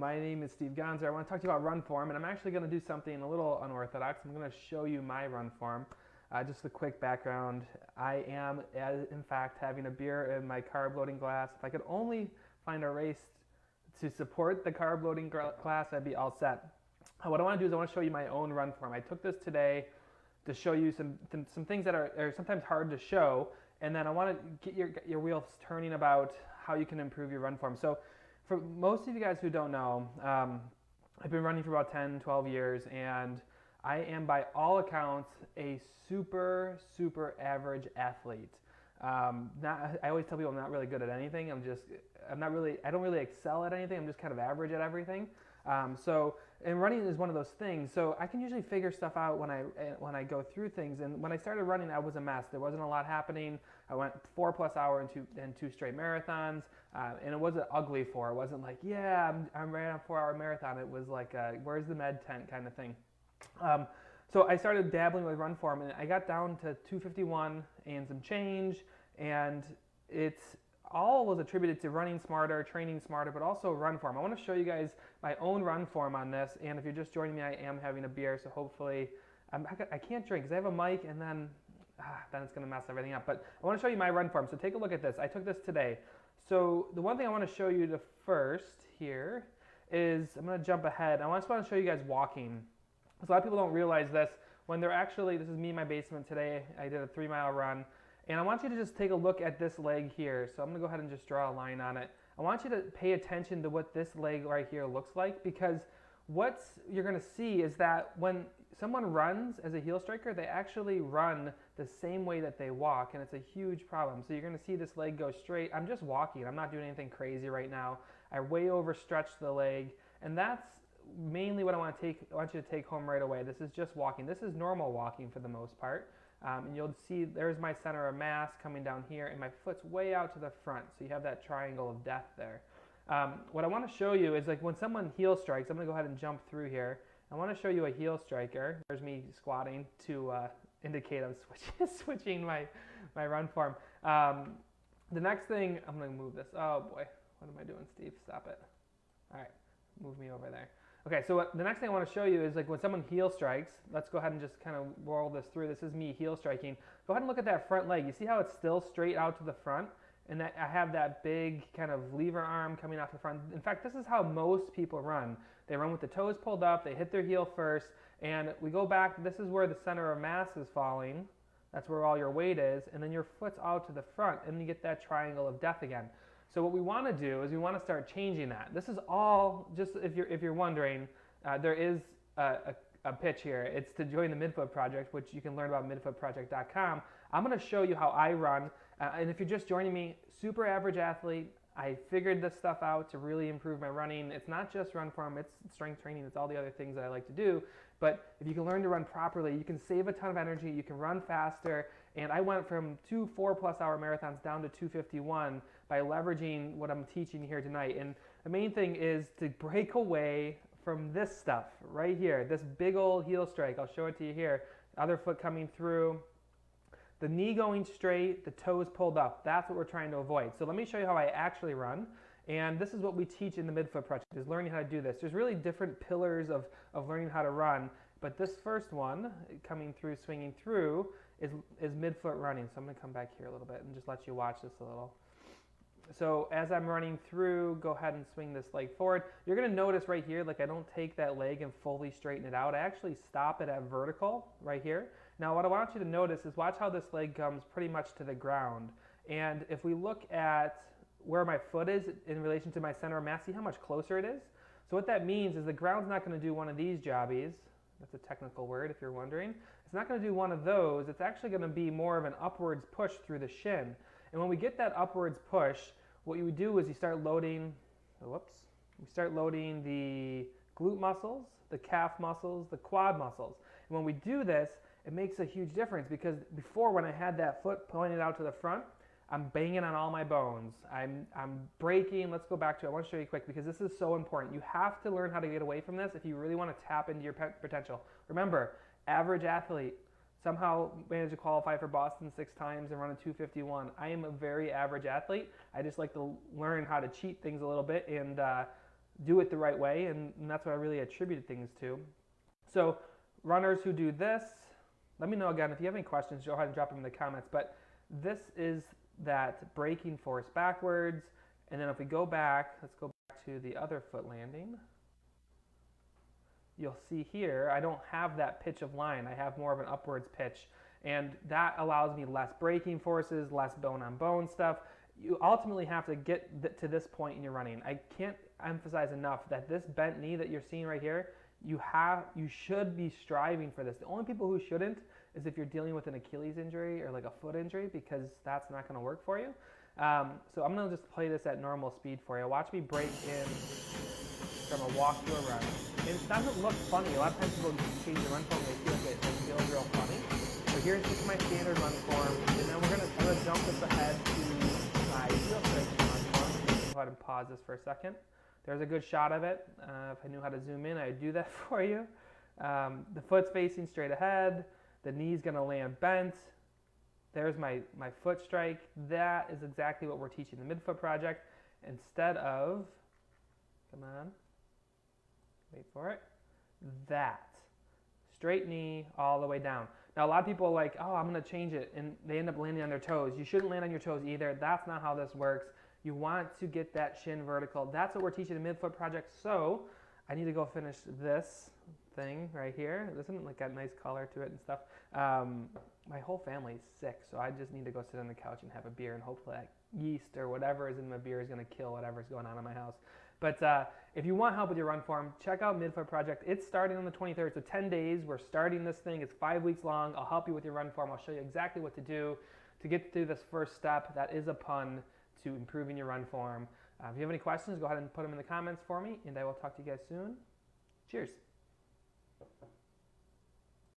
My name is 𝗵𝘃𝗶𝗴. I want to talk to you about run form, and I'm actually going to do something a little unorthodox. I'm going to show you my run form. Just a quick background. I am, in fact, having a beer in my carb loading glass. If I could only find a race to support the carb loading glass, I'd be all set. What I want to do is I want to show you my own run form. I took this today to show you some things that are sometimes hard to show, and then I want to get your wheels turning about how you can improve your run form. So for most of you guys who don't know, I've been running for about 10, 12 years, and I am by all accounts a super average athlete. I always tell people I'm not really good at anything. I don't really excel at anything. I'm just kind of average at everything. And running is one of those things. So I can usually figure stuff out when I go through things. And when I started running, I was a mess. There wasn't a lot happening. I went 4+ hours in two straight marathons, and it wasn't ugly 4. It wasn't like, yeah, I'm ran a 4-hour marathon. It was like, where's the med tent kind of thing. So I started dabbling with run form, and I got down to 251 and some change, and it's all was attributed to running smarter, training smarter, but also run form. I want to show you guys my own run form on this, and if you're just joining me, I am having a beer, so hopefully, I can't drink because I have a mic, and then it's going to mess everything up. But I want to show you my run form, so take a look at this. I took this today. So the one thing I want to show you first here is, I'm going to jump ahead. I just want to show you guys walking. So a lot of people don't realize this. When they're actually, this is me in my basement today. I did a 3-mile run. And I want you to just take a look at this leg here. So I'm going to go ahead and just draw a line on it. I want you to pay attention to what this leg right here looks like, because what you're going to see is that when someone runs as a heel striker, they actually run the same way that they walk, and it's a huge problem. So you're going to see this leg go straight. I'm just walking. I'm not doing anything crazy right now. I way overstretched the leg, and that's mainly what I want you to take home right away. This is just walking. This is normal walking for the most part. And you'll see there's my center of mass coming down here, and my foot's way out to the front. So you have that triangle of death there. What I want to show you is, like, when someone heel strikes, I'm going to go ahead and jump through here. I want to show you a heel striker. There's me squatting to indicate I'm switching my run form. The next thing, I'm going to move this. Oh boy, what am I doing, Steve? Stop it. All right, move me over there. Okay, so the next thing I want to show you is, like, when someone heel strikes, let's go ahead and just kind of roll this through. This is me heel striking. Go ahead and look at that front leg. You see how it's still straight out to the front? And that I have that big kind of lever arm coming off the front. In fact, this is how most people run. They run with the toes pulled up, they hit their heel first, and we go back. This is where the center of mass is falling. That's where all your weight is, and then your foot's out to the front, and you get that triangle of death again. So what we want to do is we want to start changing that. This is all, just if you're wondering, there is a pitch here. It's to join the MidFoot Project, which you can learn about MidFootProject.com. I'm going to show you how I run. And if you're just joining me, super average athlete. I figured this stuff out to really improve my running. It's not just run form, it's strength training, it's all the other things that I like to do. But if you can learn to run properly, you can save a ton of energy, you can run faster. And I went from 2 4+ hour marathons down to 251 by leveraging what I'm teaching here tonight. And the main thing is to break away from this stuff right here, this big old heel strike. I'll show it to you here. Other foot coming through. The knee going straight, the toes pulled up. That's what we're trying to avoid. So let me show you how I actually run. And this is what we teach in the MidFoot Project, is learning how to do this. There's really different pillars of learning how to run. But this first one, coming through, swinging through, is midfoot running. So I'm going to come back here a little bit and just let you watch this a little. So as I'm running through, go ahead and swing this leg forward. You're going to notice right here, like, I don't take that leg and fully straighten it out. I actually stop it at vertical right here. Now what I want you to notice is watch how this leg comes pretty much to the ground. And if we look at where my foot is in relation to my center of mass, see how much closer it is? So what that means is the ground's not going to do one of these jobbies. That's a technical word if you're wondering. It's not going to do one of those. It's actually going to be more of an upwards push through the shin. And when we get that upwards push, what you would do is you start loading, the glute muscles, the calf muscles, the quad muscles. And when we do this, it makes a huge difference, because before, when I had that foot pointed out to the front, I'm banging on all my bones. I'm breaking. Let's go back to it. I want to show you quick, because this is so important. You have to learn how to get away from this if you really want to tap into your potential. Remember, average athlete. Somehow managed to qualify for Boston 6 times and run a 251. I am a very average athlete. I just like to learn how to cheat things a little bit and do it the right way, and that's what I really attributed things to. So runners who do this, let me know again if you have any questions, go ahead and drop them in the comments. But this is that braking force backwards, and then if we go back, let's go back to the other foot landing. You'll see here, I don't have that pitch of line. I have more of an upwards pitch, and that allows me less braking forces, less bone-on-bone stuff. You ultimately have to get to this point in your running. I can't emphasize enough that this bent knee that you're seeing right here, you should be striving for this. The only people who shouldn't is if you're dealing with an Achilles injury or like a foot injury, because that's not going to work for you. So I'm going to just play this at normal speed for you. Watch me break in from a walk to a run. And it doesn't look funny. A lot of times people change the run form and they feel like it feels real funny. So here's just my standard run form, and then I'm going to jump this ahead to my heel strength run form. Go ahead and pause this for a second. There's a good shot of it. If I knew how to zoom in, I'd do that for you. The foot's facing straight ahead. The knee's going to land bent. There's my foot strike. That is exactly what we're teaching the MidFoot Project. Instead of, come on, wait for it, that. Straight knee all the way down. Now a lot of people are like, oh, I'm going to change it, and they end up landing on their toes. You shouldn't land on your toes either. That's not how this works. You want to get that shin vertical. That's what we're teaching the MidFoot Project. So I need to go finish this thing right here. This isn't like got a nice color to it and stuff. My whole family's sick, so I just need to go sit on the couch and have a beer, and hopefully that yeast or whatever is in my beer is going to kill whatever's going on in my house. But if you want help with your run form, check out MidFoot Project. It's starting on the 23rd, so 10 days. We're starting this thing. It's 5 weeks long. I'll help you with your run form. I'll show you exactly what to do to get through this first step. That is a pun to improving your run form. If you have any questions, go ahead and put them in the comments for me, and I will talk to you guys soon. Cheers.